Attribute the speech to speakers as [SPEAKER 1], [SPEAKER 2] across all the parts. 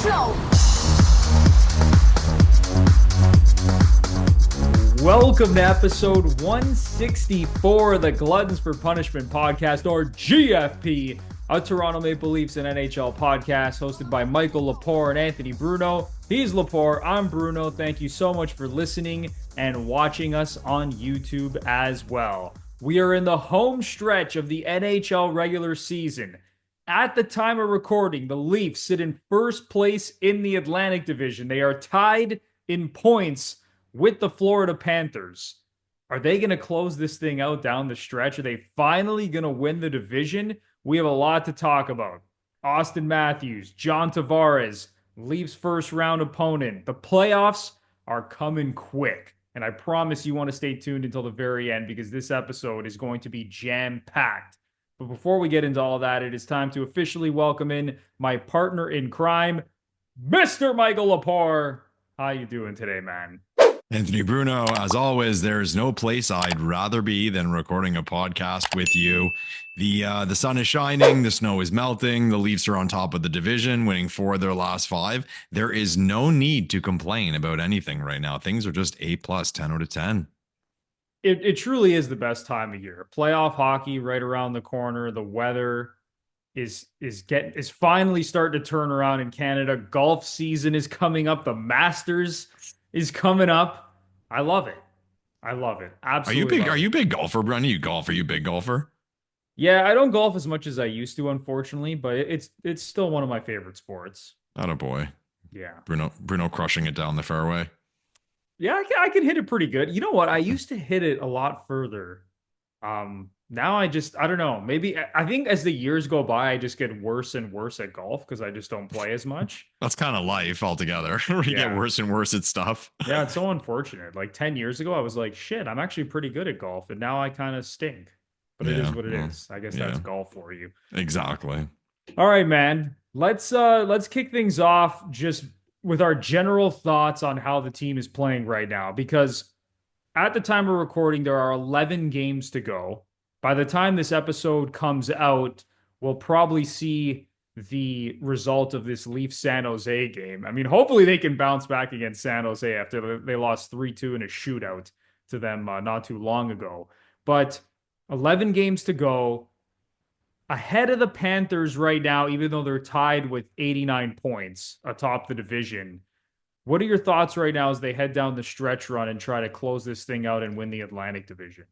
[SPEAKER 1] flow.
[SPEAKER 2] Welcome to episode 164 of the Gluttons For Punishment Podcast, or GFP, a Toronto Maple Leafs and NHL podcast hosted by Michael Lepore and Anthony Bruno. He's Lepore, I'm Bruno. Thank you so much for listening and watching us on YouTube as well. We are in the home stretch of the NHL regular season. At the time of recording, the Leafs sit in first place in the Atlantic Division. They are tied in points with the Florida Panthers. Are they going to close this thing out down the stretch? Are they finally going to win the division? We have a lot to talk about. Auston Matthews, John Tavares, Leafs first round opponent. The playoffs are coming quick. And I promise you want to stay tuned until the very end because this episode is going to be jam-packed. But before we get into all that, it is time to officially welcome in my partner in crime, Mr. Michael Lepore. How you doing today, man?
[SPEAKER 3] Anthony Bruno, as always, there's no place I'd rather be than recording a podcast with you. The sun is shining, the snow is melting, the Leafs are on top of the division, winning 4 of their last 5. There is no need to complain about anything right now. Things are just A+, 10 out of 10.
[SPEAKER 2] It truly is the best time of year. Playoff hockey right around the corner. The weather is finally starting to turn around in Canada. Golf season is coming up. The Masters is coming up. I love it. Absolutely.
[SPEAKER 3] Are you a big golfer, Brent? You golf? Are you a big golfer?
[SPEAKER 2] Yeah, I don't golf as much as I used to, unfortunately, but it's still one of my favorite sports.
[SPEAKER 3] Attaboy.
[SPEAKER 2] Yeah.
[SPEAKER 3] Bruno crushing it down the fairway.
[SPEAKER 2] Yeah, I can hit it pretty good. You know what? I used to hit it a lot further. Now I don't know. Maybe I think as the years go by, I just get worse and worse at golf because I just don't play as much.
[SPEAKER 3] That's kind of life altogether. You get worse and worse at stuff.
[SPEAKER 2] Yeah, it's so unfortunate. Like 10 years ago, I was like, shit, I'm actually pretty good at golf. And now I kind of stink. But it is what it is. I guess that's golf for you.
[SPEAKER 3] Exactly.
[SPEAKER 2] All right, man. Let's kick things off just with our general thoughts on how the team is playing right now. Because at the time of recording, there are 11 games to go. By the time this episode comes out, we'll probably see the result of this Leafs San Jose game. I mean, hopefully they can bounce back against San Jose after they lost 3-2 in a shootout to them not too long ago. But 11 games to go. Ahead of the Panthers right now, even though they're tied with 89 points atop the division. What are your thoughts right now as they head down the stretch run and try to close this thing out and win the Atlantic Division?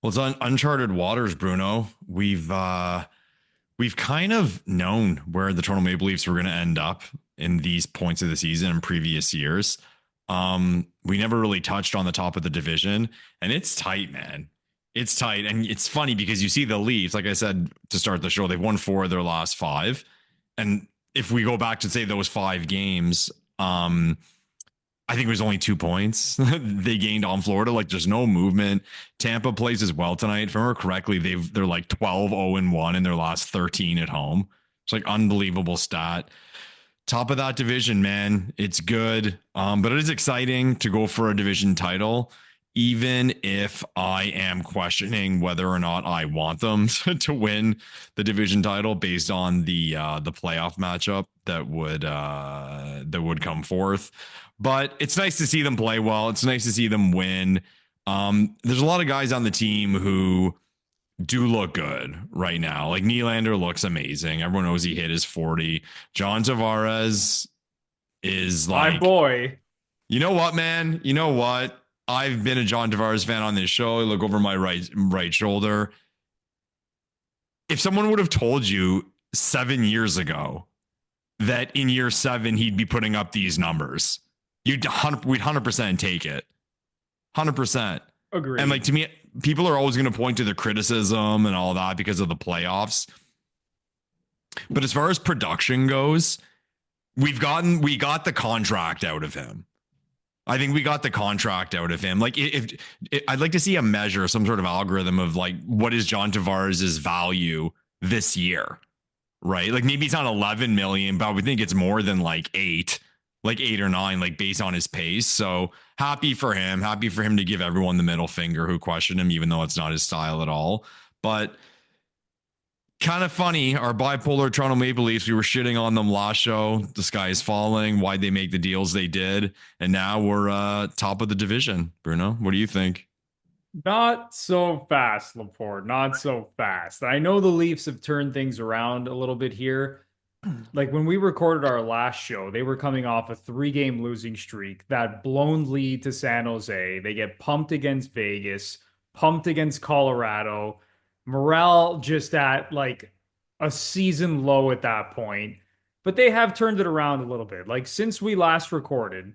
[SPEAKER 3] Well, it's uncharted waters, Bruno. We've kind of known where the Toronto Maple Leafs were going to end up in these points of the season in previous years. We never really touched on the top of the division, and it's tight, man. It's tight, and it's funny because you see the Leafs, like I said to start the show, they've won 4 of their last 5. And if we go back to say those 5 games, I think it was only 2 points they gained on Florida. Like there's no movement. Tampa plays as well tonight. If I remember correctly, they're like 12-0-1 in their last 13 at home. It's like unbelievable stat. Top of that division, man. It's good. But it is exciting to go for a division title, even if I am questioning whether or not I want them to win the division title based on the playoff matchup that would come forth. But it's nice to see them play well. It's nice to see them win. There's a lot of guys on the team who do look good right now. Like Nylander looks amazing. Everyone knows he hit his 40. John Tavares is like,
[SPEAKER 2] my boy.
[SPEAKER 3] You know what, man? You know what? I've been a John Tavares fan on this show. I look over my right shoulder. If someone would have told you 7 years ago that in year 7 he'd be putting up these numbers, we'd 100% take it. 100%.
[SPEAKER 2] Agree.
[SPEAKER 3] And like to me, people are always going to point to the criticism and all that because of the playoffs. But as far as production goes, we got the contract out of him. I think we got the contract out of him. Like if I'd like to see a measure, some sort of algorithm of like, what is John Tavares' value this year? Right. Like maybe it's not 11 million, but we think it's more than like 8 or 9, like based on his pace. So happy for him to give everyone the middle finger who questioned him, even though it's not his style at all. But kind of funny. Our bipolar Toronto Maple Leafs, we were shitting on them last show. The sky is falling. Why'd they make the deals they did? And now we're top of the division. Bruno, what do you think?
[SPEAKER 2] Not so fast, Lepore. Not so fast. I know the Leafs have turned things around a little bit here. Like when we recorded our last show, they were coming off a 3-game losing streak, that blown lead to San Jose. They get pumped against Vegas, pumped against Colorado. Morale just at like a season low at that point. But they have turned it around a little bit. Like since we last recorded,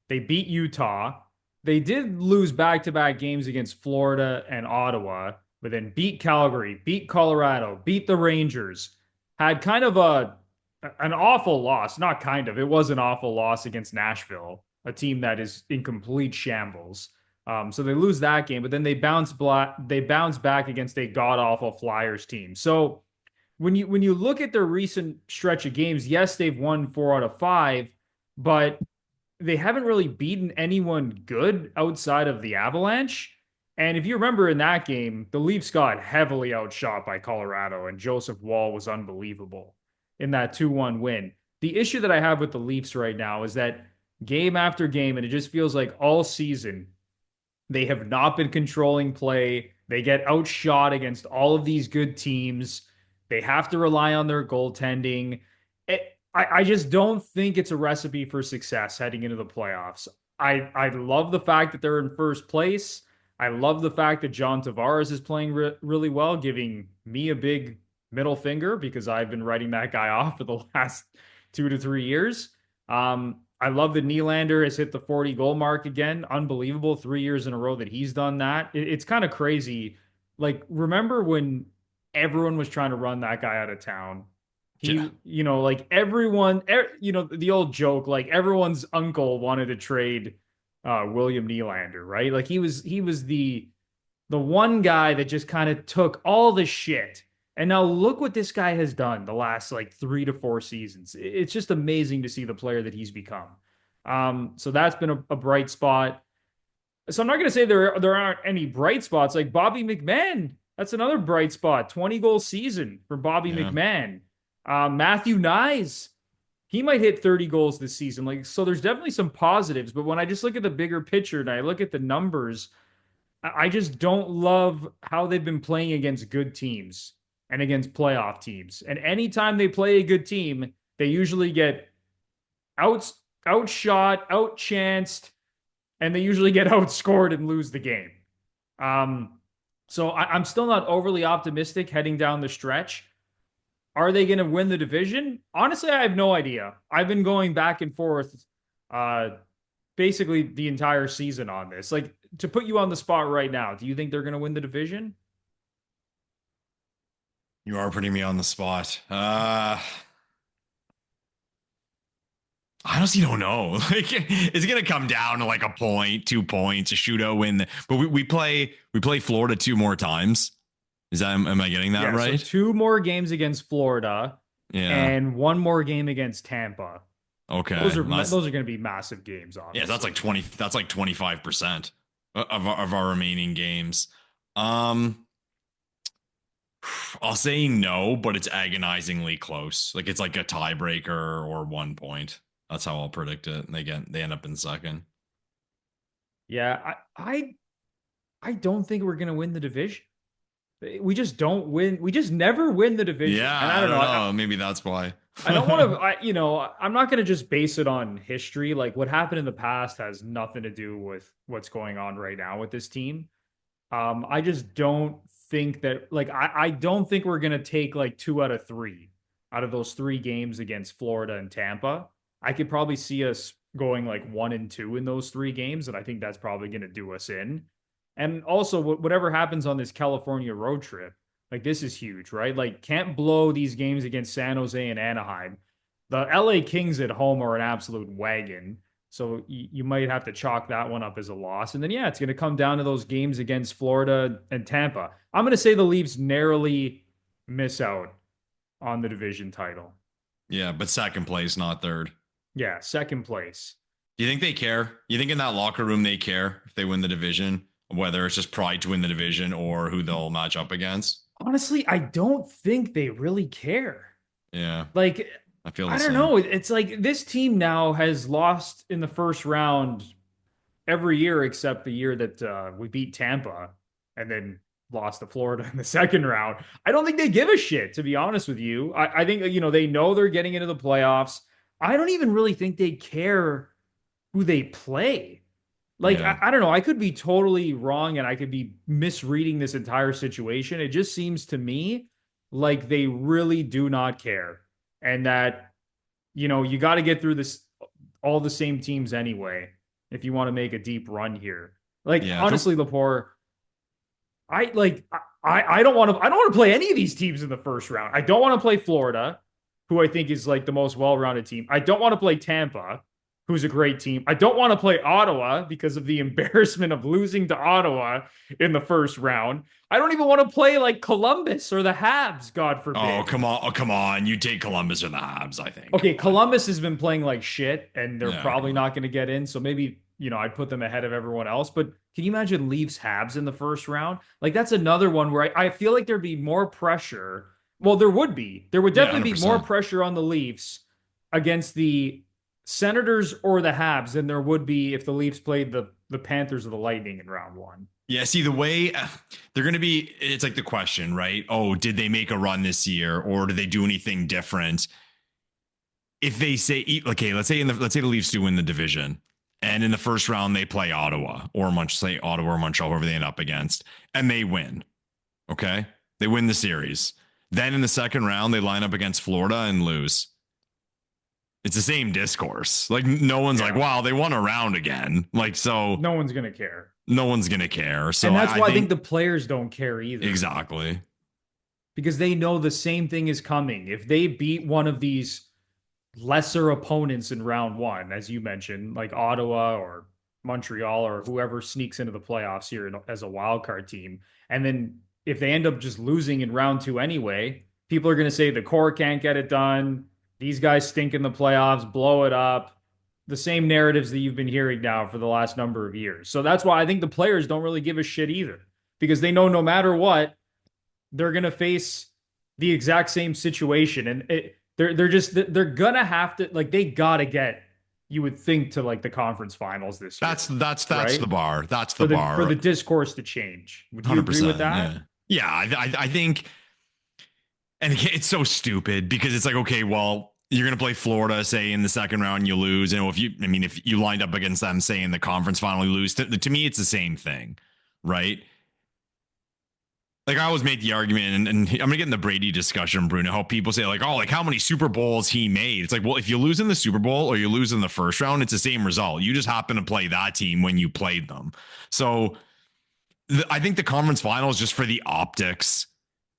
[SPEAKER 2] they beat Utah. They did lose back-to-back games against Florida and Ottawa, but then beat Calgary, beat Colorado, beat the Rangers. Had kind of an awful loss, not kind of. It was an awful loss against Nashville, a team that is in complete shambles. So they lose that game, but then they bounce back against a god-awful Flyers team. So when you look at their recent stretch of games, yes, they've won 4 out of 5, but they haven't really beaten anyone good outside of the Avalanche. And if you remember in that game, the Leafs got heavily outshot by Colorado, and Joseph Woll was unbelievable in that 2-1 win. The issue that I have with the Leafs right now is that game after game, and it just feels like all season, they have not been controlling play. They get outshot against all of these good teams. They have to rely on their goaltending. I just don't think it's a recipe for success heading into the playoffs. I love the fact that they're in first place. I love the fact that John Tavares is playing really well, giving me a big middle finger because I've been writing that guy off for the last 2 to 3 years. I love that Nylander has hit the 40 goal mark again. Unbelievable. 3 years in a row that he's done that. It's kind of crazy. Like, remember when everyone was trying to run that guy out of town? Like everyone, the old joke, like everyone's uncle wanted to trade William Nylander, right? Like he was the one guy that just kind of took all the shit. And now look what this guy has done the last like 3 to 4 seasons. It's just amazing to see the player that he's become. So that's been a bright spot. So I'm not going to say there aren't any bright spots. Like Bobby McMahon, that's another bright spot. 20-goal season for Bobby McMahon. Matthew Nyes, he might hit 30 goals this season. Like, so there's definitely some positives, but when I just look at the bigger picture and I look at the numbers, I just don't love how they've been playing against good teams and against playoff teams. And anytime they play a good team, they usually get outshot, outchanced, and they usually get outscored and lose the game. So I'm still not overly optimistic heading down the stretch. Are they going to win the division? Honestly, I have no idea. I've been going back and forth basically the entire season on this. Like, to put you on the spot right now, do you think they're going to win the division?
[SPEAKER 3] You are putting me on the spot. I honestly don't know. Like, it's gonna come down to like a point, 2 points, a shootout win. But we play Florida 2 more times. Am I getting that right?
[SPEAKER 2] So 2 more games against Florida, and 1 more game against Tampa.
[SPEAKER 3] Okay,
[SPEAKER 2] those are going to be massive games. Obviously,
[SPEAKER 3] yeah, that's like 20. That's like 25% of our remaining games. I'll say no, but it's agonizingly close. Like it's like a tiebreaker or 1 point. That's how I'll predict it. And they end up in second.
[SPEAKER 2] Yeah, I don't think we're going to win the division. We just don't win. We just never win the division.
[SPEAKER 3] Yeah, and I don't know. Maybe that's why.
[SPEAKER 2] I don't want to, I'm not going to just base it on history. Like what happened in the past has nothing to do with what's going on right now with this team. I just don't think that, like, I don't think we're going to take like 2 out of 3 out of those 3 games against Florida and Tampa. I could probably see us going like 1-2 in those 3 games. And I think that's probably going to do us in. And also, whatever happens on this California road trip, like this is huge, right? Like can't blow these games against San Jose and Anaheim. The LA Kings at home are an absolute wagon. So you might have to chalk that one up as a loss. And then, yeah, it's going to come down to those games against Florida and Tampa. I'm going to say the Leafs narrowly miss out on the division title.
[SPEAKER 3] Yeah, but second place, not third.
[SPEAKER 2] Yeah, second place.
[SPEAKER 3] Do you think they care? You think in that locker room they care if they win the division? Whether it's just pride to win the division or who they'll match up against?
[SPEAKER 2] Honestly, I don't think they really care.
[SPEAKER 3] Yeah,
[SPEAKER 2] Like,
[SPEAKER 3] I feel the
[SPEAKER 2] I don't
[SPEAKER 3] same.
[SPEAKER 2] know. It's like this team now has lost in the first round every year except the year that we beat Tampa and then lost to Florida in the second round. I don't think they give a shit, to be honest with you. I think, they know they're getting into the playoffs. I don't even really think they care who they play. Like,
[SPEAKER 3] Yeah.
[SPEAKER 2] I don't know. I could be totally wrong and I could be misreading this entire situation. It just seems to me like they really do not care. And that, you got to get through this, all the same teams anyway, if you want to make a deep run here. Like,
[SPEAKER 3] Yeah.
[SPEAKER 2] honestly, Lepore, I like, I don't want to play any of these teams in the first round. I don't want to play Florida, who I think is like the most well-rounded team. I don't want to play Tampa, who's a great team. I don't want to play Ottawa because of the embarrassment of losing to Ottawa in the first round. I don't even want to play like Columbus or the Habs, God
[SPEAKER 3] Oh,
[SPEAKER 2] forbid.
[SPEAKER 3] come on. Oh, come on. You take Columbus or the Habs, I think. Come
[SPEAKER 2] Okay,
[SPEAKER 3] on.
[SPEAKER 2] Columbus has been playing like shit and they're
[SPEAKER 3] Yeah, come
[SPEAKER 2] probably
[SPEAKER 3] on.
[SPEAKER 2] not going to get in. So maybe, I'd put them ahead of everyone else. But can you imagine Leafs Habs in the first round? Like, that's another one where I feel like there'd be more pressure. Well, there would be. There would
[SPEAKER 3] Yeah,
[SPEAKER 2] definitely be more
[SPEAKER 3] 100%.
[SPEAKER 2] pressure on the Leafs against the Senators or the Habs than there would be if the Leafs played the Panthers or the Lightning in round one.
[SPEAKER 3] Yeah, see, the way they're going to be, it's like the question, right? Oh, did they make a run this year or did they do anything different? If they say, okay, let's say the Leafs do win the division, and in the first round they play Ottawa or say Ottawa or Montreal, whoever they end up against, and they win. Okay, they win the series. Then in the second round they line up against Florida and lose. It's the same discourse. Like no one's like,
[SPEAKER 2] Yeah.
[SPEAKER 3] wow, they won a round again. Like so,
[SPEAKER 2] No one's going to care.
[SPEAKER 3] no one's gonna care. So
[SPEAKER 2] And that's why I think
[SPEAKER 3] think
[SPEAKER 2] the players don't care either
[SPEAKER 3] exactly.
[SPEAKER 2] because they know the same thing is coming. If they beat one of these lesser opponents in round one, as you mentioned, like Ottawa or Montreal or whoever sneaks into the playoffs here as a wild card team. And then if they end up just losing in round two anyway, people are going to say the core can't get it done. These guys stink in the playoffs, blow it up. The same narratives that you've been hearing now for the last number of years. So that's why I think the players don't really give a shit either because they know no matter what, they're going to face the exact same situation. And they're gonna have to like they gotta get you would think to like the conference finals this year,
[SPEAKER 3] That's the
[SPEAKER 2] right?
[SPEAKER 3] bar. That's the
[SPEAKER 2] For
[SPEAKER 3] bar.
[SPEAKER 2] the discourse to change. Would you agree with
[SPEAKER 3] 100%.
[SPEAKER 2] that?
[SPEAKER 3] Yeah. Yeah. I think, and it's so stupid because it's like, okay, well, you're going to play Florida, say in the second round, you lose. And if you lined up against them, say in the conference final, you lose. To me, it's the same thing, right? Like I always make the argument, and I'm gonna get in the Brady discussion, Bruno. How people say like, oh, like how many Super Bowls he made. It's like, well, if you lose in the Super Bowl or you lose in the first round, it's the same result. You just happen to play that team when you played them. So I think the conference finals, just for the optics,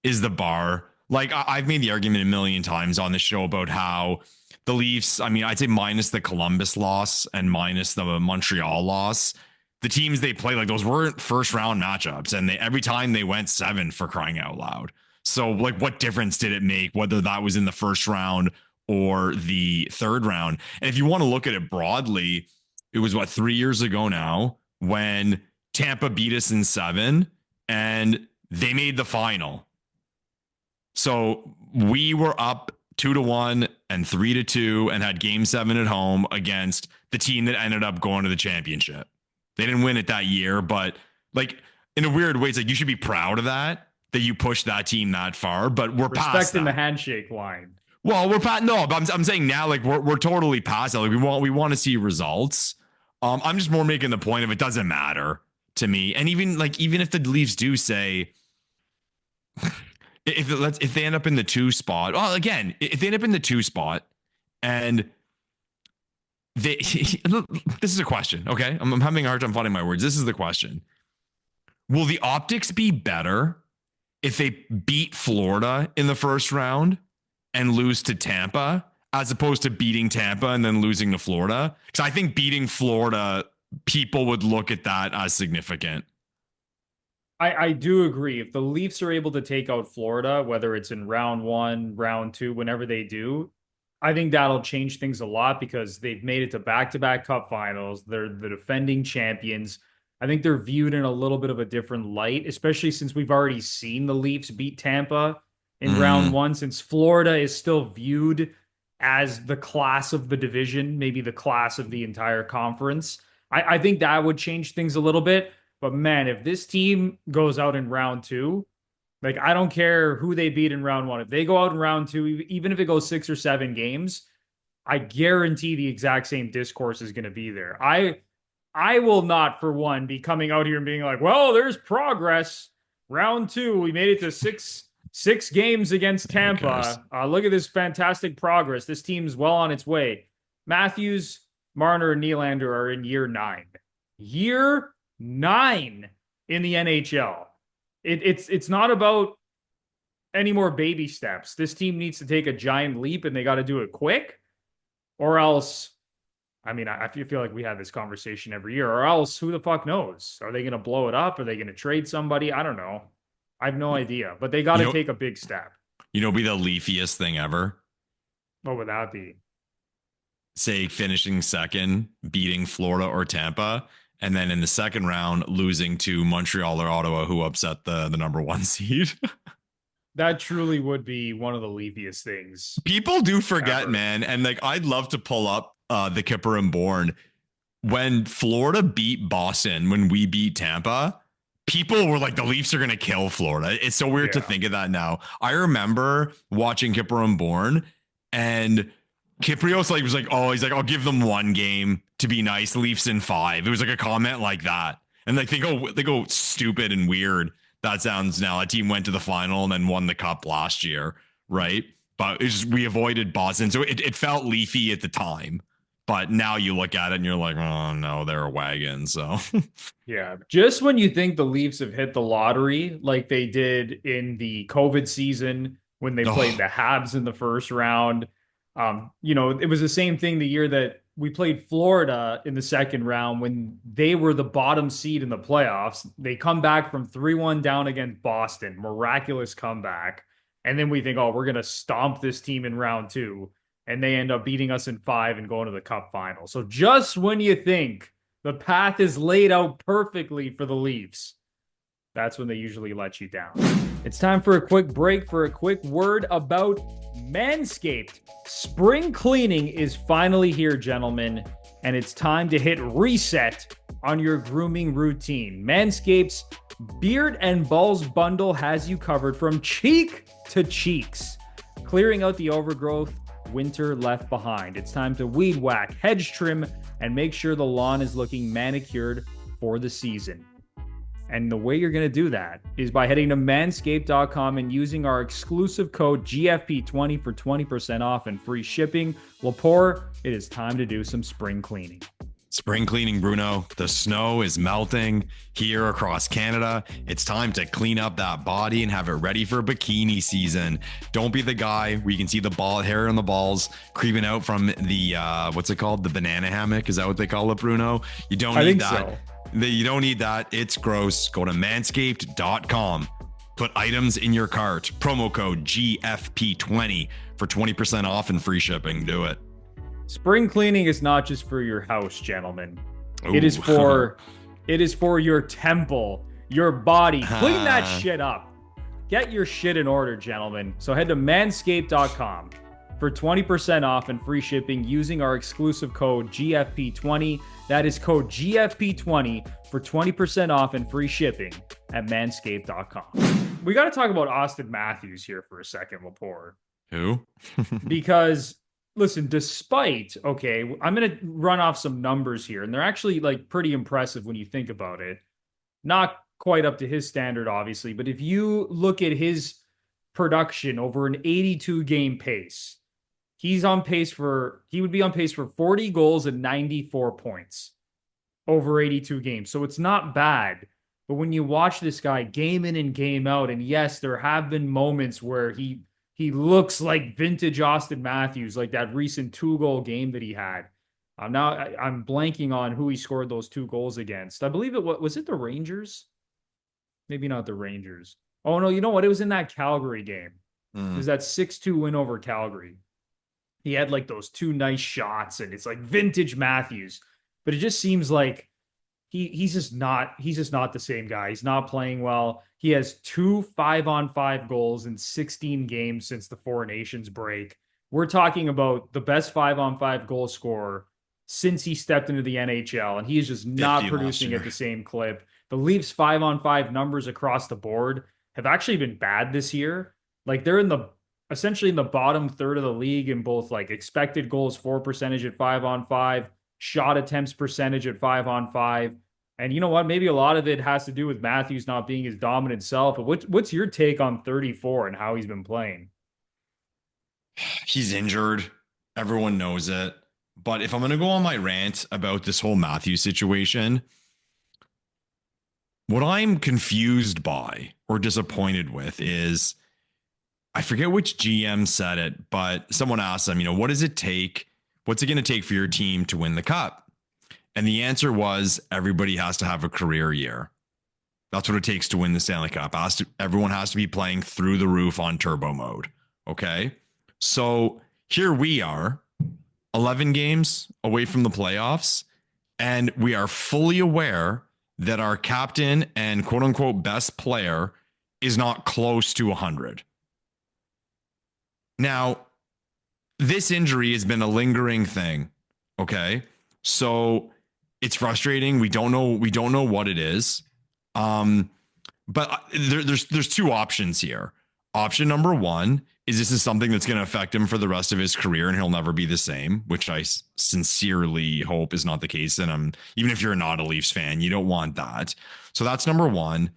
[SPEAKER 3] is the bar. Like I've made the argument a million times on this show about how the Leafs, I mean, I'd say minus the Columbus loss and minus the Montreal loss, the teams they play, like those weren't first round matchups. And every time they went 7 for crying out loud. So like what difference did it make whether that was in the first round or the third round? And if you want to look at it broadly, it was 3 years ago now when Tampa beat us in 7 and they made the final. So we were up 2-1 and 3-2 and had game 7 at home against the team that ended up going to the championship. They didn't win it that year, but like in a weird way, it's like you should be proud of that you pushed that team that far, but we're past
[SPEAKER 2] Respecting
[SPEAKER 3] that.
[SPEAKER 2] the handshake line.
[SPEAKER 3] Well, we're past but I'm saying now like we're totally past that. Like we want to see results. I'm just more making the point of it doesn't matter to me. And even if the Leafs do say if they end up in the 2 spot, well, again, if they end up in the 2 spot and this is a question, okay? I'm having a hard time finding my words. This is the question. Will the optics be better if they beat Florida in the first round and lose to Tampa as opposed to beating Tampa and then losing to Florida? Because I think beating Florida, people would look at that as significant.
[SPEAKER 2] I do agree. If the Leafs are able to take out Florida, whether it's in round one, round two, whenever they do, I think that'll change things a lot because they've made it to back-to-back cup finals. They're the defending champions. I think they're viewed in a little bit of a different light, especially since we've already seen the Leafs beat Tampa in round one, since Florida is still viewed as the class of the division, maybe the class of the entire conference. I think that would change things a little bit. But man, if this team goes out in round two, like I don't care who they beat in round one. If they go out in round two, even if it goes 6 or 7 games, I guarantee the exact same discourse is going to be there. I will not, for one, be coming out here and being like, well, there's progress. Round two, we made it to six games against Tampa. Look at this fantastic progress. This team's well on its way. Matthews, Marner, and Nylander are in year 9. Year 9 in the NHL. It's not about any more baby steps. This team needs to take a giant leap, and they got to do it quick, or else. I mean, I feel like we have this conversation every year, or else who the fuck knows? Are they going to blow it up? Are they going to trade somebody? I don't know. I have no idea, but they got to take a big step.
[SPEAKER 3] Be the leafiest thing ever.
[SPEAKER 2] What would that be?
[SPEAKER 3] Say finishing second, beating Florida or Tampa, and then in the second round losing to Montreal or Ottawa, who upset the number 1 seed.
[SPEAKER 2] That truly would be one of the leafiest things.
[SPEAKER 3] People do forget, ever. Man, and like I'd love to pull up the Kipper and Bourne. When Florida beat Boston, when we beat Tampa, people were like, the Leafs are going to kill Florida. It's so weird to think of that now. I remember watching Kipper and Bourne, and Kiprios was like, oh, he's like, I'll give them 1 game to be nice. Leafs in 5. It was like a comment like that. And like, they go stupid and weird. That sounds now. A team went to the final and then won the cup last year. Right. But it's just, we avoided Boston. So it felt leafy at the time. But now you look at it and you're like, oh, no, they're a wagon. So,
[SPEAKER 2] yeah, just when you think the Leafs have hit the lottery like they did in the COVID season when they played the Habs in the first round, it was the same thing the year that we played Florida in the second round when they were the bottom seed in the playoffs. They come back from 3-1 down against Boston, miraculous comeback. And then we think, oh, we're going to stomp this team in round 2. And they end up beating us in 5 and going to the cup final. So just when you think the path is laid out perfectly for the Leafs, that's when they usually let you down. It's time for a quick break for a quick word about Manscaped. Spring cleaning is finally here, gentlemen, and it's time to hit reset on your grooming routine. Manscaped's Beard and Balls bundle has you covered from cheek to cheeks, clearing out the overgrowth winter left behind. It's time to weed whack, hedge trim, and make sure the lawn is looking manicured for the season. And the way you're going to do that is by heading to manscaped.com and using our exclusive code GFP20 for 20% off and free shipping. Lepore, it is time to do some spring cleaning.
[SPEAKER 3] Spring cleaning, Bruno. The snow is melting here across Canada. It's time to clean up that body and have it ready for bikini season. Don't be the guy where you can see the ball hair on the balls creeping out from the, what's it called? The banana hammock. Is that what they call it, Bruno? You don't need that. You don't need that. It's gross. Go to manscaped.com. Put items in your cart. Promo code GFP20 for 20% off and free shipping. Do it.
[SPEAKER 2] Spring cleaning is not just for your house, gentlemen.
[SPEAKER 3] Ooh.
[SPEAKER 2] It is for your temple, your body. Clean that shit up. Get your shit in order, gentlemen. So head to manscaped.com for 20% off and free shipping using our exclusive code GFP20. That is code GFP20 for 20% off and free shipping at manscaped.com. We got to talk about Auston Matthews here for a second, Lepore.
[SPEAKER 3] Who?
[SPEAKER 2] Because listen, I'm going to run off some numbers here, and they're actually like pretty impressive when you think about it. Not quite up to his standard, obviously, but if you look at his production over an 82-game pace, he would be on pace for 40 goals and 94 points over 82 games. So it's not bad. But when you watch this guy game in and game out, and yes, there have been moments where he looks like vintage Auston Matthews, like that recent 2-goal game that he had. Now I'm blanking on who he scored those 2 goals against. I believe was it the Rangers? Maybe not the Rangers. Oh no, you know what? It was in that Calgary game. It was that 6-2 win over Calgary. He had like those 2 nice shots, and it's like vintage Matthews. But it just seems like he's just not the same guy. He's not playing well. He has 2 5-on-5 goals in 16 games since the Four Nations break. We're talking about the best 5-on-5 goal scorer since he stepped into the NHL, and he is just not producing at the same clip. The Leafs 5-on-5 numbers across the board have actually been bad this year. Like they're essentially in the bottom third of the league in both like expected goals for percentage at 5-on-5, shot attempts percentage at 5-on-5. And you know what? Maybe a lot of it has to do with Matthews not being his dominant self. But what's your take on 34 and how he's been playing?
[SPEAKER 3] He's injured. Everyone knows it. But if I'm going to go on my rant about this whole Matthews situation, what I'm confused by or disappointed with is, I forget which GM said it, but someone asked them, what does it take? What's it going to take for your team to win the cup? And the answer was everybody has to have a career year. That's what it takes to win the Stanley Cup. Everyone has to be playing through the roof on turbo mode. Okay. So here we are, 11 games away from the playoffs, and we are fully aware that our captain and quote unquote best player is not close to 100. Now, this injury has been a lingering thing. Okay. So it's frustrating. We don't know what it is. But there's two options here. Option number one is this is something that's going to affect him for the rest of his career and he'll never be the same, which I sincerely hope is not the case. And even if you're not a Leafs fan, you don't want that. So that's number one.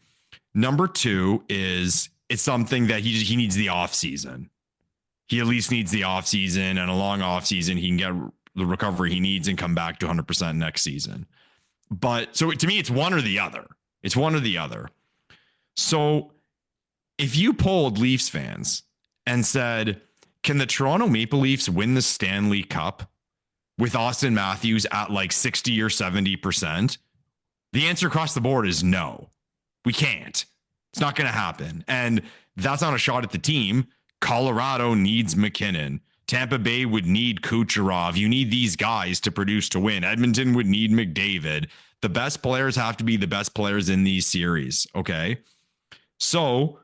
[SPEAKER 3] Number two is it's something that he needs the off season. He at least needs the off season, and a long off season, he can get the recovery he needs and come back to 100% next season. But so to me, it's one or the other. It's one or the other. So if you polled Leafs fans and said, can the Toronto Maple Leafs win the Stanley Cup with Auston Matthews at like 60 or 70%? The answer across the board is no, we can't. It's not going to happen. And that's not a shot at the team. Colorado needs McKinnon. Tampa Bay would need Kucherov. You need these guys to produce to win. Edmonton would need McDavid. The best players have to be the best players in these series. Okay. So,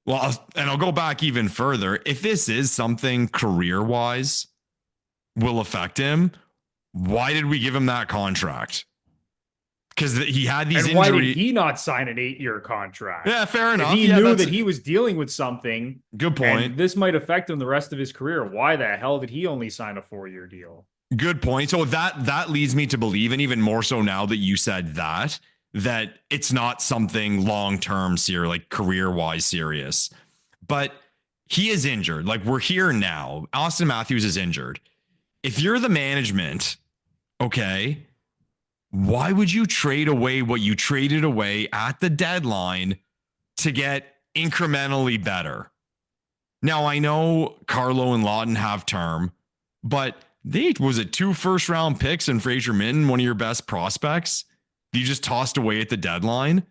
[SPEAKER 3] and I'll go back even further. If this is something career-wise will affect him, why did we give him that contract? Because he had these injuries.
[SPEAKER 2] Why did he not sign an 8-year contract?
[SPEAKER 3] Yeah, fair enough.
[SPEAKER 2] If he knew that he was dealing with something.
[SPEAKER 3] Good point.
[SPEAKER 2] And this might affect him the rest of his career. Why the hell did he only sign a 4-year deal?
[SPEAKER 3] Good point. So that leads me to believe, and even more so now that you said that it's not something long-term serious, like career-wise serious. But he is injured. Like, we're here now. Auston Matthews is injured. If you're the management, okay, why would you trade away what you traded away at the deadline to get incrementally better? Now, I know Carlo and Laughton have term, but was it 2 first-round picks and Fraser Minton, one of your best prospects, you just tossed away at the deadline?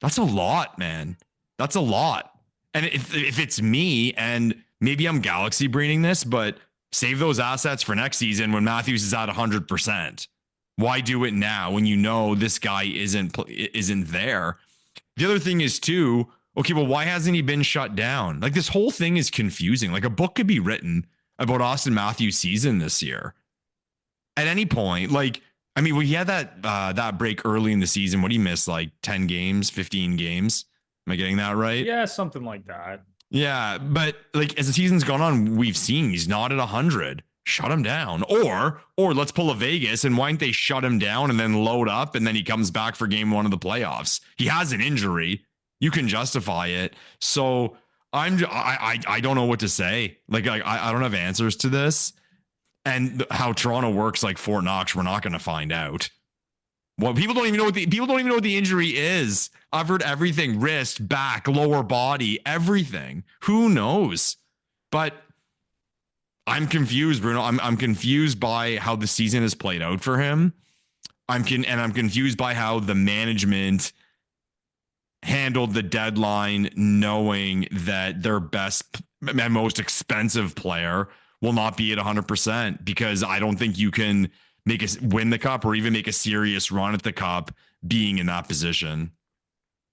[SPEAKER 3] That's a lot, man. That's a lot. And if it's me, and maybe I'm galaxy braining this, but save those assets for next season when Matthews is at 100%. Why do it now when you know this guy isn't there? The other thing is too, okay, well, why hasn't he been shut down? Like, this whole thing is confusing. Like, a book could be written about Auston Matthews' season this year. At any point, like, I mean, he had that break early in the season. What he missed, like 10 games, 15 games. Am I getting that right?
[SPEAKER 2] Yeah, something like that.
[SPEAKER 3] Yeah, but like as the season's gone on, we've seen he's not at 100. Shut him down. Or let's pull a Vegas, and why don't they shut him down and then load up, and then he comes back for game 1 of the playoffs? He has an injury. You can justify it. So I don't know what to say. Like I don't have answers to this. And how Toronto works like Fort Knox, we're not going to find out. Well, people don't even know what the injury is. I've heard everything: wrist, back, lower body, everything. Who knows? But I'm confused, Bruno. I'm confused by how the season has played out for him. I'm confused by how the management handled the deadline, knowing that their best and most expensive player will not be at 100%, because I don't think you can win the cup or even make a serious run at the cup being in that position.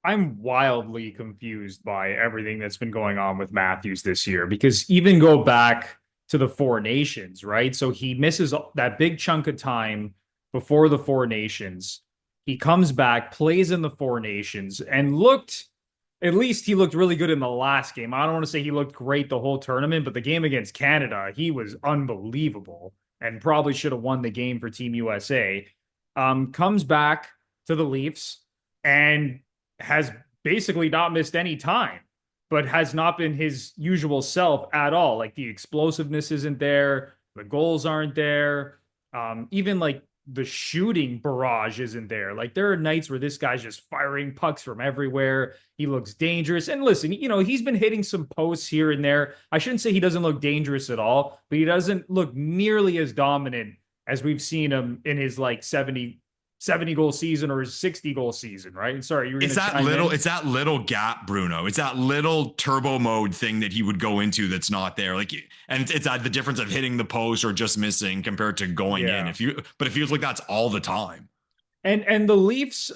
[SPEAKER 2] I'm wildly confused by everything that's been going on with Matthews this year because even go back to the Four Nations, right? So he misses that big chunk of time before the Four Nations. He comes back, plays in the Four Nations, and at least he looked really good in the last game. I don't want to say he looked great the whole tournament, but the game against Canada, he was unbelievable and probably should have won the game for Team USA. Comes back to the Leafs and has basically not missed any time, but has not been his usual self at all. Like the explosiveness isn't there, the goals aren't there, even like the shooting barrage isn't there. Like there are nights where this guy's just firing pucks from everywhere. He looks dangerous. And listen, he's been hitting some posts here and there. I shouldn't say he doesn't look dangerous at all, but he doesn't look nearly as dominant as we've seen him in his like 70 goal season or his 60 goal season, right? Sorry, you were
[SPEAKER 3] it's that little gap, Bruno. It's that little turbo mode thing that he would go into that's not there. Like, and it's the difference of hitting the post or just missing compared to going in. But it feels like that's all the time.
[SPEAKER 2] And the Leafs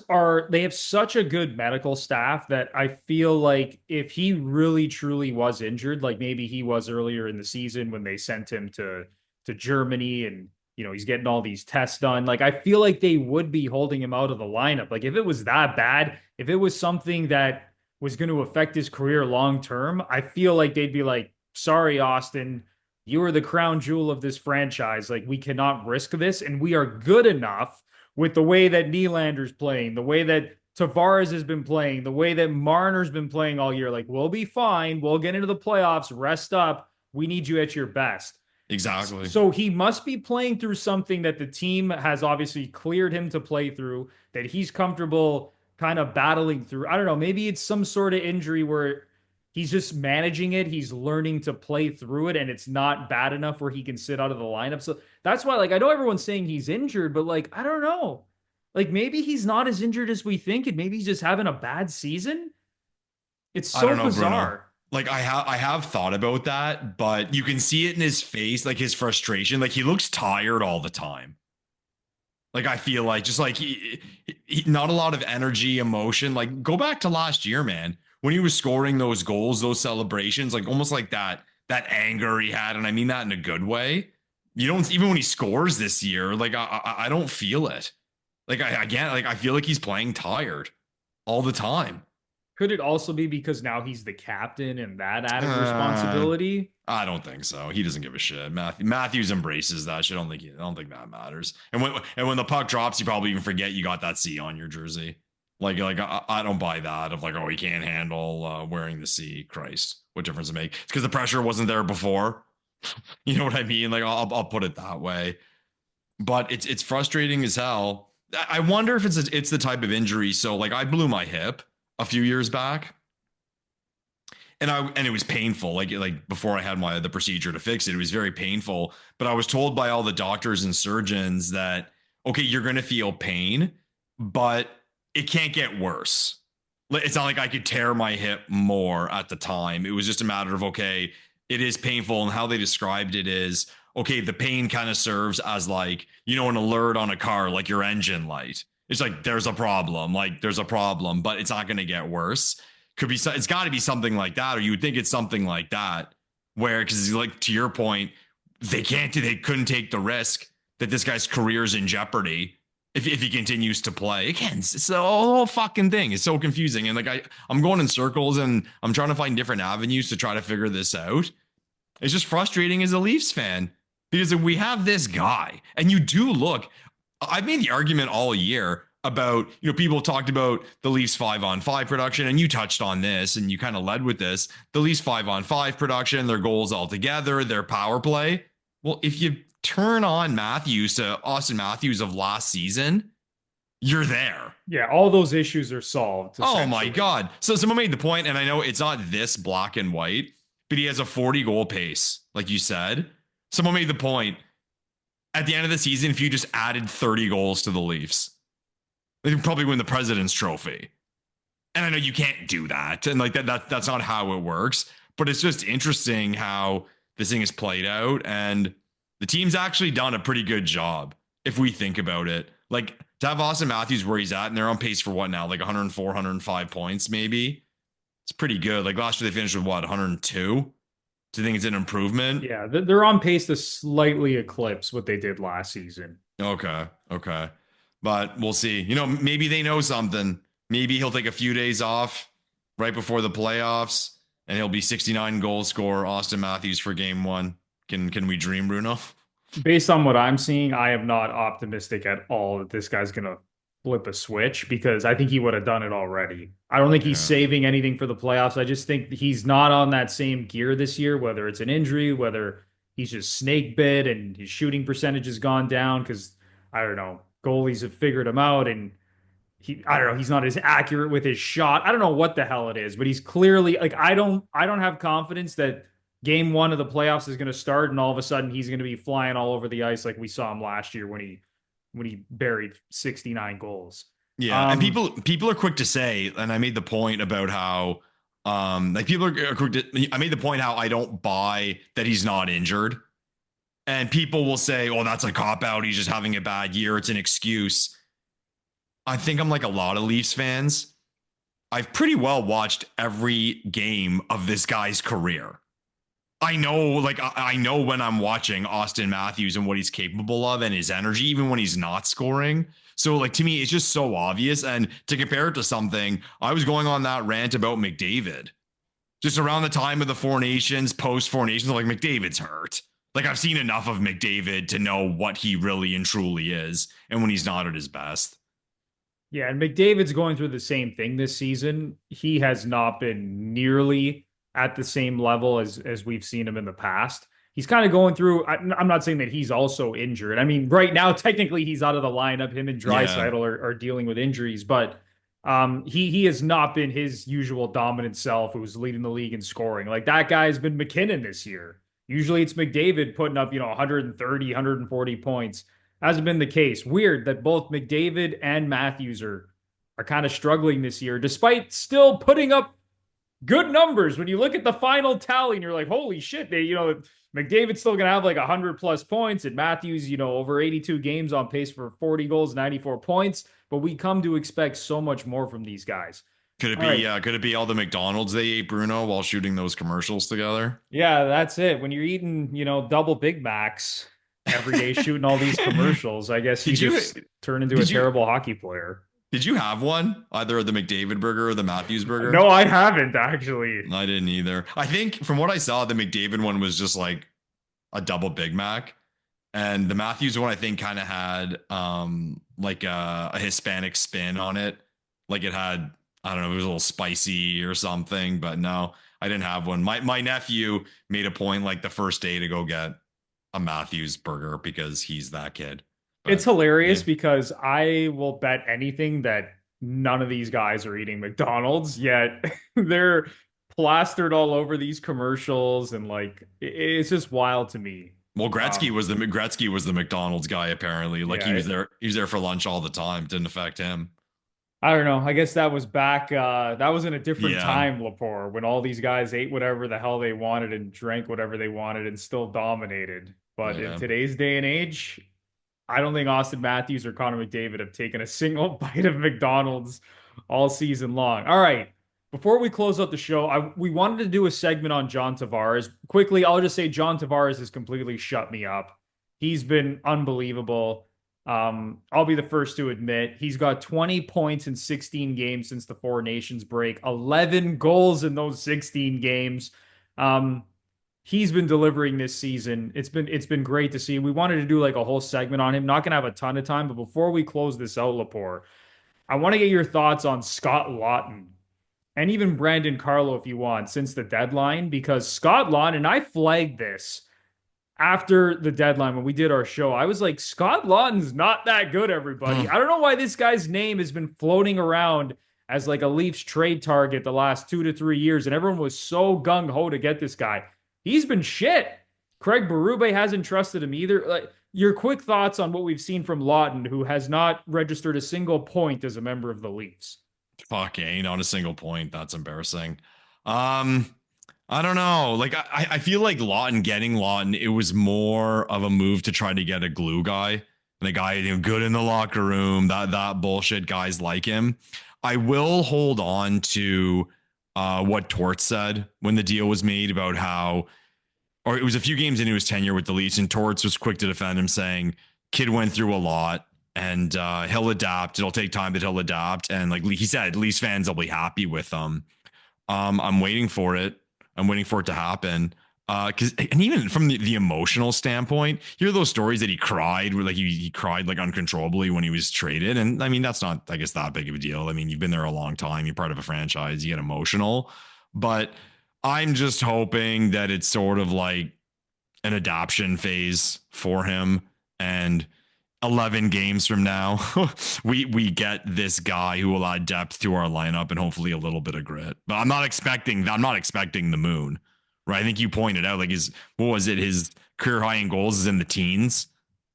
[SPEAKER 2] they have such a good medical staff that I feel like if he really truly was injured, like maybe he was earlier in the season when they sent him to Germany and he's getting all these tests done. Like, I feel like they would be holding him out of the lineup. Like, if it was that bad, if it was something that was going to affect his career long term, I feel like they'd be like, sorry, Auston, you are the crown jewel of this franchise. Like, we cannot risk this. And we are good enough with the way that Nylander's playing, the way that Tavares has been playing, the way that Marner's been playing all year. Like, we'll be fine. We'll get into the playoffs. Rest up. We need you at your best.
[SPEAKER 3] Exactly.
[SPEAKER 2] So he must be playing through something that the team has obviously cleared him to play through, that he's comfortable kind of battling through. I don't know. Maybe it's some sort of injury where he's just managing it. He's learning to play through it, and it's not bad enough where he can sit out of the lineup. So that's why, like, I know everyone's saying he's injured, but like, I don't know. Like, maybe he's not as injured as we think, and maybe he's just having a bad season. It's so bizarre.
[SPEAKER 3] Bruno. Like I have thought about that, but you can see it in his face, like his frustration. Like he looks tired all the time. Like I feel like just like he not a lot of energy, emotion. Like go back to last year, man, when he was scoring those goals, those celebrations, like almost like that anger he had, and I mean that in a good way. You don't even when he scores this year, like I don't feel it. Like I feel like he's playing tired all the time.
[SPEAKER 2] Could it also be because now he's the captain and that added responsibility?
[SPEAKER 3] I don't think so. He doesn't give a shit. Matthews embraces that shit. I don't think that matters. And when the puck drops, you probably even forget you got that C on your jersey. Like I don't buy that of like, oh, he can't handle wearing the C. Christ, what difference does it make? It's because the pressure wasn't there before. You know what I mean? Like I'll put it that way. But it's frustrating as hell. I wonder if it's the type of injury. So like I blew my hip a few years back, and it was painful. Like before I had the procedure to fix it, it was very painful. But I was told by all the doctors and surgeons that, okay, you're going to feel pain, but it can't get worse. It's not like I could tear my hip more at the time. It was just a matter of, okay, it is painful. And how they described it is, okay, the pain kind of serves as like, an alert on a car, like your engine light. It's like, there's a problem, but it's not going to get worse. It's got to be something like that. Or you would think it's something like that where, because like to your point, they couldn't take the risk that this guy's career is in jeopardy if he continues to play. Again, it's the whole fucking thing. It's so confusing. And like, I'm going in circles and I'm trying to find different avenues to try to figure this out. It's just frustrating as a Leafs fan because we have this guy and you do look, I've made the argument all year about, people talked about the Leafs 5-on-5 production, and you touched on this and you kind of led with this. The Leafs 5-on-5 production, their goals altogether, their power play. Well, if you turn on Matthews to Auston Matthews of last season, you're there.
[SPEAKER 2] Yeah, all those issues are solved.
[SPEAKER 3] Oh my God. So someone made the point, and I know it's not this black and white, but he has a 40 goal pace, like you said. Someone made the point. At the end of the season, if you just added 30 goals to the Leafs, they'd probably win the President's Trophy. And I know you can't do that. And like that's not how it works. But it's just interesting how this thing is played out. And the team's actually done a pretty good job if we think about it. Like to have Auston Matthews where he's at, and they're on pace for what now? Like 104, 105 points, maybe. It's pretty good. Like last year they finished with what, 102? Do you think it's an improvement?
[SPEAKER 2] Yeah, they're on pace to slightly eclipse what they did last season.
[SPEAKER 3] Okay. Okay. But we'll see. Maybe they know something. Maybe he'll take a few days off right before the playoffs and he'll be 69 goal scorer Auston Matthews for game one. Can we dream, Bruno?
[SPEAKER 2] Based on what I'm seeing, I am not optimistic at all that this guy's gonna flip a switch because I think he would have done it already. I don't think he's
[SPEAKER 3] Yeah.
[SPEAKER 2] saving anything for the playoffs. I just think he's not on that same gear this year, whether it's an injury, whether he's just snake bit and his shooting percentage has gone down because I don't know, goalies have figured him out and I don't know, he's not as accurate with his shot. I don't know what the hell it is, but he's clearly like I don't have confidence that game one of the playoffs is going to start and all of a sudden he's going to be flying all over the ice like we saw him last year when he buried 69 goals.
[SPEAKER 3] Yeah, and people are quick to say, and I made the point about how like people are quick to, I made the point how I don't buy that he's not injured. And people will say, "Oh, that's a cop out. He's just having a bad year. It's an excuse." I think I'm like a lot of Leafs fans. I've pretty well watched every game of this guy's career. I know when I'm watching Auston Matthews and what he's capable of and his energy, even when he's not scoring. So, like, to me, it's just so obvious. And to compare it to something, I was going on that rant about McDavid. Just around the time of the Four Nations, post Four Nations, I'm like, McDavid's hurt. Like, I've seen enough of McDavid to know what he really and truly is and when he's not at his best.
[SPEAKER 2] Yeah, and McDavid's going through the same thing this season. He has not been nearly at the same level as we've seen him in the past. He's kind of going through. I'm not saying that he's also injured. I mean, right now, technically, he's out of the lineup. Him and Draisaitl are dealing with injuries, but he has not been his usual dominant self who's leading the league in scoring. Like that guy's been McKinnon this year. Usually it's McDavid putting up, 130, 140 points. Hasn't been the case. Weird that both McDavid and Matthews are kind of struggling this year, despite still putting up good numbers. When you look at the final tally and you're like, holy shit, McDavid's still going to have like 100 plus points and Matthews, over 82 games on pace for 40 goals, 94 points. But we come to expect so much more from these guys.
[SPEAKER 3] Could it be all the McDonald's they ate, Bruno, while shooting those commercials together?
[SPEAKER 2] Yeah, that's it. When you're eating, double Big Macs every day, shooting all these commercials, I guess you just turn into a terrible hockey player.
[SPEAKER 3] Did you have one? Either the McDavid burger or the Matthews burger?
[SPEAKER 2] No, I haven't actually.
[SPEAKER 3] I didn't either. I think from what I saw, the McDavid one was just like a double Big Mac. And the Matthews one, I think, kind of had like a Hispanic spin on it. Like it had, I don't know, it was a little spicy or something. But no, I didn't have one. My nephew made a point like the first day to go get a Matthews burger because he's that kid. But,
[SPEAKER 2] it's hilarious because I will bet anything that none of these guys are eating McDonald's, yet they're plastered all over these commercials, and like it's just wild to me.
[SPEAKER 3] Well, Gretzky was the McDonald's guy apparently. Like he was there for lunch all the time. Didn't affect him.
[SPEAKER 2] I don't know. I guess that was back. That was in a different time, Lepore, when all these guys ate whatever the hell they wanted and drank whatever they wanted and still dominated. But in today's day and age, I don't think Auston Matthews or Connor McDavid have taken a single bite of McDonald's all season long. All right. Before we close out the show, we wanted to do a segment on John Tavares. Quickly, I'll just say John Tavares has completely shut me up. He's been unbelievable. I'll be the first to admit he's got 20 points in 16 games since the Four Nations break, 11 goals in those 16 games. He's been delivering this season. It's been great to see. We wanted to do like a whole segment on him. Not going to have a ton of time, but before we close this out, Lepore, I want to get your thoughts on Scott Laughton and even Brandon Carlo if you want since the deadline, because Scott Laughton, and I flagged this after the deadline when we did our show. I was like, Scott Laughton's not that good, everybody. I don't know why this guy's name has been floating around as like a Leafs trade target the last 2 to 3 years, and everyone was so gung-ho to get this guy. He's been shit. Craig Berube hasn't trusted him either. Like, your quick thoughts on what we've seen from Laughton, who has not registered a single point as a member of the Leafs.
[SPEAKER 3] Fuck, ain't on a single point. That's embarrassing. I don't know. Like, I feel like getting Laughton, it was more of a move to try to get a glue guy. And and a guy, good in the locker room, that bullshit, guys like him. I will hold on to what Torts said when the deal was made about how, or it was a few games into his tenure with the Leafs, and Torts was quick to defend him, saying, kid went through a lot and he'll adapt. It'll take time, but he'll adapt. And like he said, Leafs fans will be happy with him. I'm waiting for it. I'm waiting for it to happen. And even from the emotional standpoint, you hear those stories that he cried, where like he cried like uncontrollably when he was traded. And I mean, that's not, I guess, that big of a deal. I mean, you've been there a long time. You're part of a franchise. You get emotional, but I'm just hoping that it's sort of like an adoption phase for him. And 11 games from now, we get this guy who will add depth to our lineup and hopefully a little bit of grit. But I'm not expecting the moon. Right. I think you pointed out, like, his career high in goals is in the teens.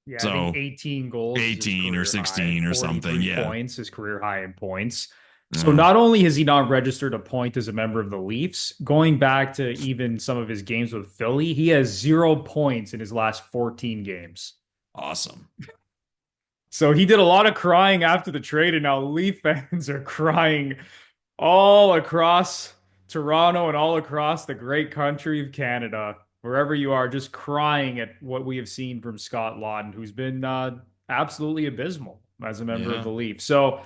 [SPEAKER 2] Yeah.
[SPEAKER 3] So
[SPEAKER 2] I think 18 goals,
[SPEAKER 3] 18 or 16 or something. Yeah.
[SPEAKER 2] Points, his career high in points. So not only has he not registered a point as a member of the Leafs, going back to even some of his games with Philly, he has 0 points in his last 14 games.
[SPEAKER 3] Awesome.
[SPEAKER 2] So he did a lot of crying after the trade, and now Leaf fans are crying all across Toronto and all across the great country of Canada, wherever you are, just crying at what we have seen from Scott Laughton, who's been absolutely abysmal as a member of the Leafs. So,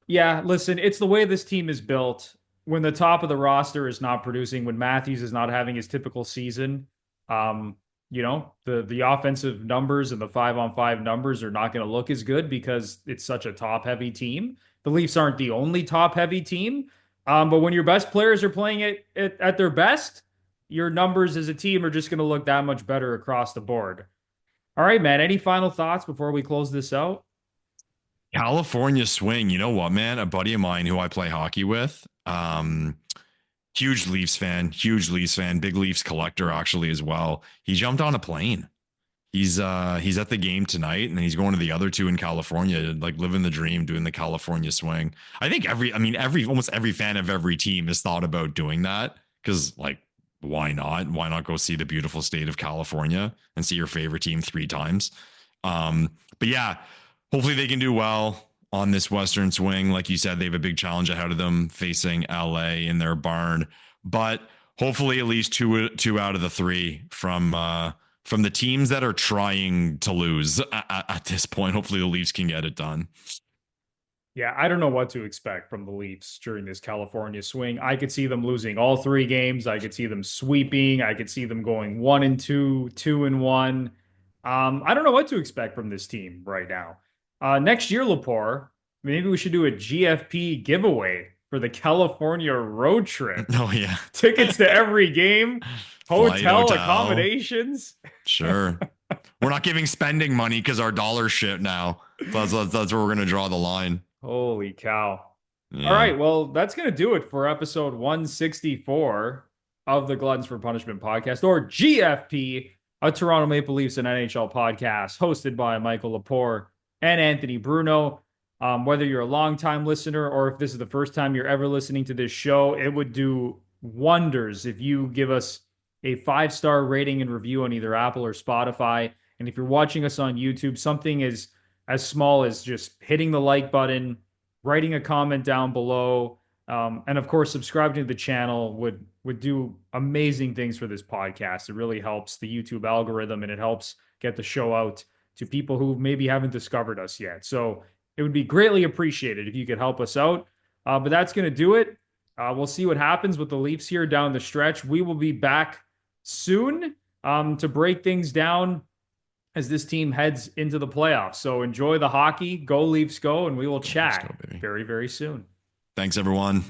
[SPEAKER 2] yeah, listen, it's the way this team is built. When the top of the roster is not producing, when Matthews is not having his typical season, the offensive numbers and the 5-on-5 numbers are not going to look as good because it's such a top-heavy team. The Leafs aren't the only top-heavy team. But when your best players are playing at their best, your numbers as a team are just going to look that much better across the board. All right, man. Any final thoughts before we close this out?
[SPEAKER 3] California swing. You know what, man? A buddy of mine who I play hockey with, huge Leafs fan, big Leafs collector actually as well. He jumped on a plane. He's at the game tonight, and then he's going to the other two in California, like living the dream, doing the California swing. I think almost every fan of every team has thought about doing that, because like, why not? Why not go see the beautiful state of California and see your favorite team 3 times? But yeah, hopefully they can do well on this Western swing. Like you said, they have a big challenge ahead of them facing LA in their barn, but hopefully at least two out of the 3 from the teams that are trying to lose at this point. Hopefully the Leafs can get it done.
[SPEAKER 2] Yeah, I don't know what to expect from the Leafs during this California swing. I could see them losing all 3 games. I could see them sweeping. I could see them going 1-2, 2-1. I don't know what to expect from this team right now. Next year, Lepore, maybe we should do a GFP giveaway for the California road trip.
[SPEAKER 3] Oh, yeah.
[SPEAKER 2] Tickets to every game, hotel accommodations.
[SPEAKER 3] Sure. We're not giving spending money because our dollar shit now. That's where we're going to draw the line.
[SPEAKER 2] Holy cow.
[SPEAKER 3] Yeah.
[SPEAKER 2] All right. Well, that's going to do it for episode 164 of the Gluttons For Punishment Podcast, or GFP, a Toronto Maple Leafs and NHL podcast hosted by Michael Lepore and Anthony Bruno. Whether you're a longtime listener or if this is the first time you're ever listening to this show, it would do wonders if you give us a 5-star rating and review on either Apple or Spotify. And if you're watching us on YouTube, something as small as just hitting the like button, writing a comment down below, and of course, subscribing to the channel would do amazing things for this podcast. It really helps the YouTube algorithm, and it helps get the show out to people who maybe haven't discovered us yet. So it would be greatly appreciated if you could help us out. But that's going to do it. We'll see what happens with the Leafs here down the stretch. We will be back soon to break things down as this team heads into the playoffs. So enjoy the hockey. Go Leafs go, and we will chat very, very soon.
[SPEAKER 3] Thanks, everyone.